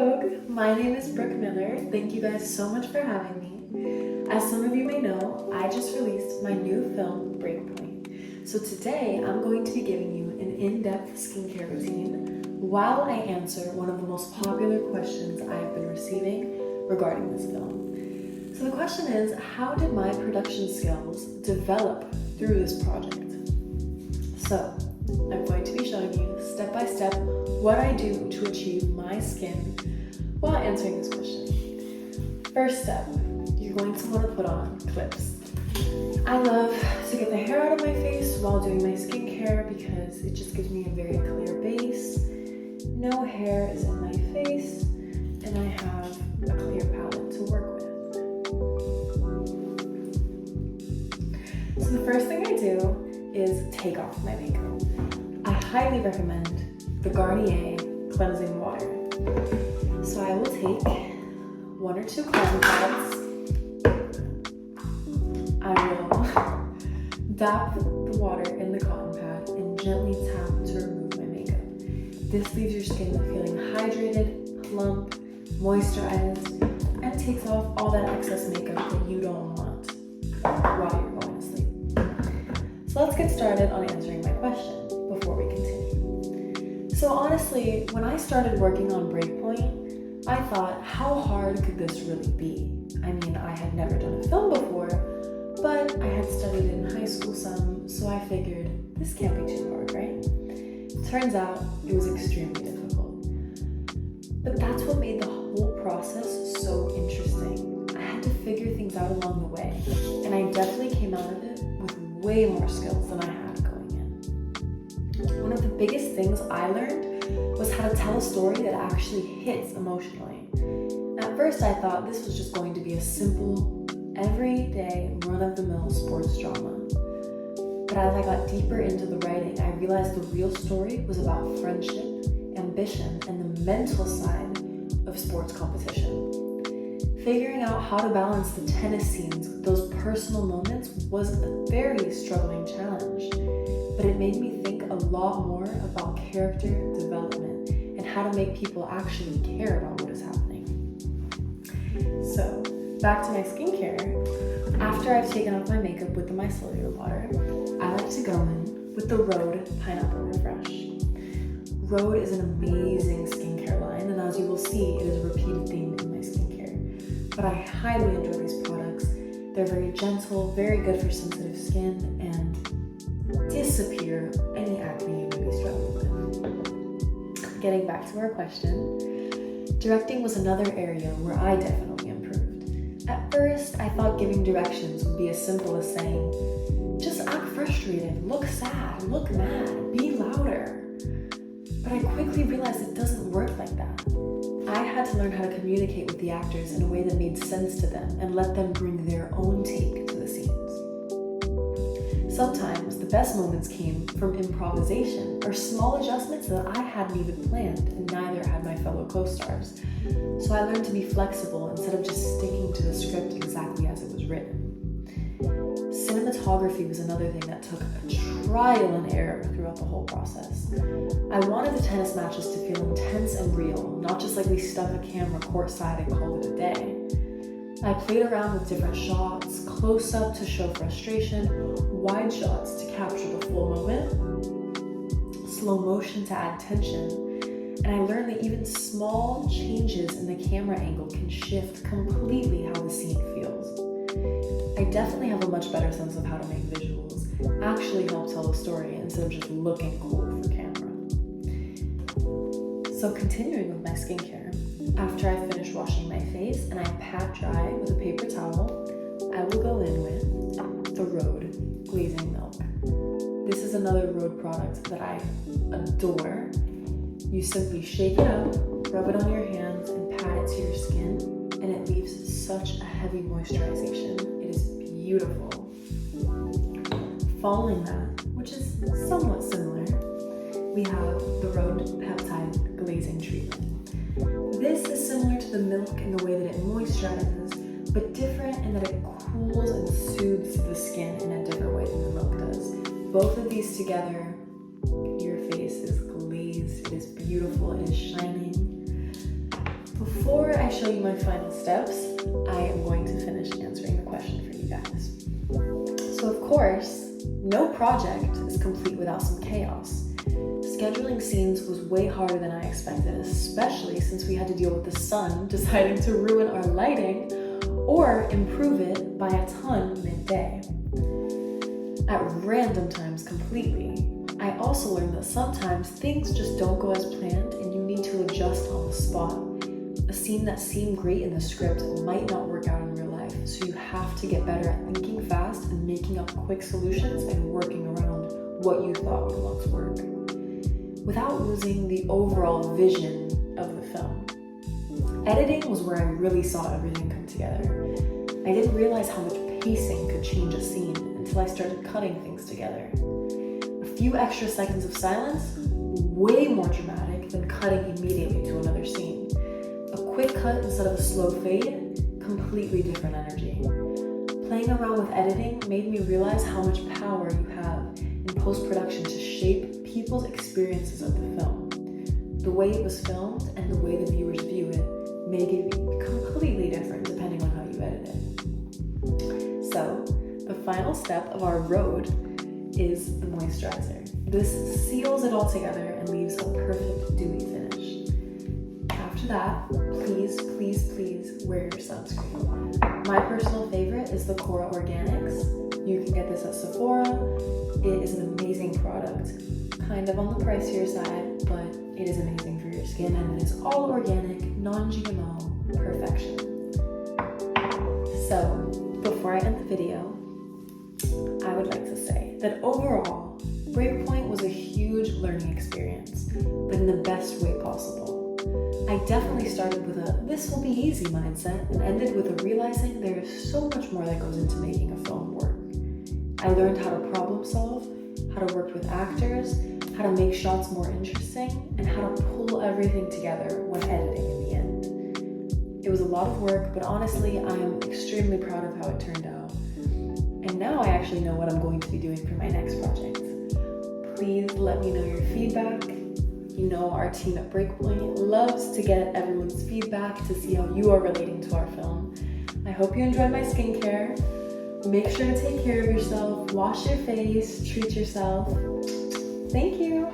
Vogue! My name is Brooke Miller. Thank you guys so much for having me. As some of you may know, I just released my new film, Breakpoint. So today, I'm going to be giving you an in-depth skincare routine while I answer one of the most popular questions I have been receiving regarding this film. So the question is, how did my production skills develop through this project? So, I'm going to be showing you step by step what I do to achieve my skin while answering this question. First step, you're going to want to put on clips. I love to get the hair out of my face while doing my skincare because it just gives me a very clear base. No hair is in my face, and I have a clear palette to work with. So the first thing I do is take off my makeup. I highly recommend the Garnier cleansing water. So I will take 1 or 2 cotton pads. I will dab the water in the cotton pad and gently tap to remove my makeup. This leaves your skin feeling hydrated, plump, moisturized, and takes off all that excess makeup that you don't want while you're going to sleep. So let's get started on answering my question before we continue. So honestly, when I started working on Breakpoint, I thought, how hard could this really be? I mean, I had never done a film before, but I had studied in high school some, so I figured, this can't be too hard, right? Turns out, it was extremely difficult. But that's what made the whole process so interesting. I had to figure things out along the way, and I definitely came out of it with way more skills than I had going in. One of the biggest things I learned was how to tell a story that actually hits emotionally. At first I thought this was just going to be a simple, everyday, run-of-the-mill sports drama. But as I got deeper into the writing, I realized the real story was about friendship, ambition, and the mental side of sports competition. Figuring out how to balance the tennis scenes with those personal moments was a very struggling challenge, but it made me think a lot more about character development and how to make people actually care about what is happening. So, back to my skincare. After I've taken off my makeup with the micellar water, I like to go in with the Rhode Pineapple Refresh. Rhode is an amazing skincare line, and as you will see, it is a repeated theme in my skincare. But I highly enjoy these products. They're very gentle, very good for sensitive skin, and disappear any acne you may be struggling with. Getting back to our question, directing was another area where I definitely improved. At first, I thought giving directions would be as simple as saying, just act frustrated, look sad, look mad, be louder. But I quickly realized it doesn't work like that. I had to learn how to communicate with the actors in a way that made sense to them and let them bring their own take to the scenes. Sometimes the best moments came from improvisation or small adjustments that I hadn't even planned, and neither had my fellow co-stars. So I learned to be flexible instead of just sticking to the script exactly as it was written. Cinematography was another thing that took a trial and error throughout the whole process. I wanted the tennis matches to feel intense and real, not just like we stuck a camera courtside and called it a day. I played around with different shots, close up to show frustration, wide shots to capture the full moment, slow motion to add tension, and I learned that even small changes in the camera angle can shift completely how the scene feels. I definitely have a much better sense of how to make visuals actually help tell a story instead of just looking cool for camera. So continuing with my skincare, after I finish washing my face and I pat dry with a paper towel, I will go in with the Rhode Glazing Milk. This is another Rhode product that I adore. You simply shake it up, rub it on your hands, and pat it to your skin, and it leaves such a heavy moisturization. It is beautiful. Following that, which is somewhat similar, we have the Rhode Peptide Glazing Treatment. This is similar to the milk in the way that it moisturizes, but different in that it cools and soothes the skin in a different way than the milk does. Both of these together, your face is glazed, it is beautiful, it is shining. show you my final steps, I am going to finish answering the question for you guys. So of course, no project is complete without some chaos. Scheduling scenes was way harder than I expected, especially since we had to deal with the sun deciding to ruin our lighting or improve it by a ton midday. At random times completely. I also learned that sometimes things just don't go as planned and you need to adjust on the spot. A scene that seemed great in the script might not work out in real life, so you have to get better at thinking fast and making up quick solutions and working around what you thought would once work, without losing the overall vision of the film. Editing was where I really saw everything come together. I didn't realize how much pacing could change a scene until I started cutting things together. A few extra seconds of silence, way more dramatic than cutting immediately to another scene. A quick cut instead of a slow fade, completely different energy. Playing around with editing made me realize how much power you have in post-production to shape people's experiences of the film. The way it was filmed and the way the viewers view it make it completely different depending on how you edit it. So, the final step of our road is the moisturizer. This seals it all together and leaves a perfect dewy finish. After that, please, please, please wear your sunscreen. My personal favorite is the Kora Organics. You can get this at Sephora. It is an amazing product. Kind of on the pricier side, but it is amazing for your skin and it is all organic, non-GMO, perfection. So, before I end the video, I would like to say that overall, Breakpoint was a huge learning experience, but in the best way possible. I definitely started with a "this will be easy" mindset and ended with a realizing there is so much more that goes into making a film work. I learned how to problem solve, how to work with actors, how to make shots more interesting, and how to pull everything together when editing in the end. It was a lot of work, but honestly, I am extremely proud of how it turned out. And now I actually know what I'm going to be doing for my next project. Please let me know your feedback. You know our team at Breakpoint loves to get everyone's feedback to see how you are relating to our film. I hope you enjoyed my skincare. Make sure to take care of yourself, wash your face, treat yourself. Thank you.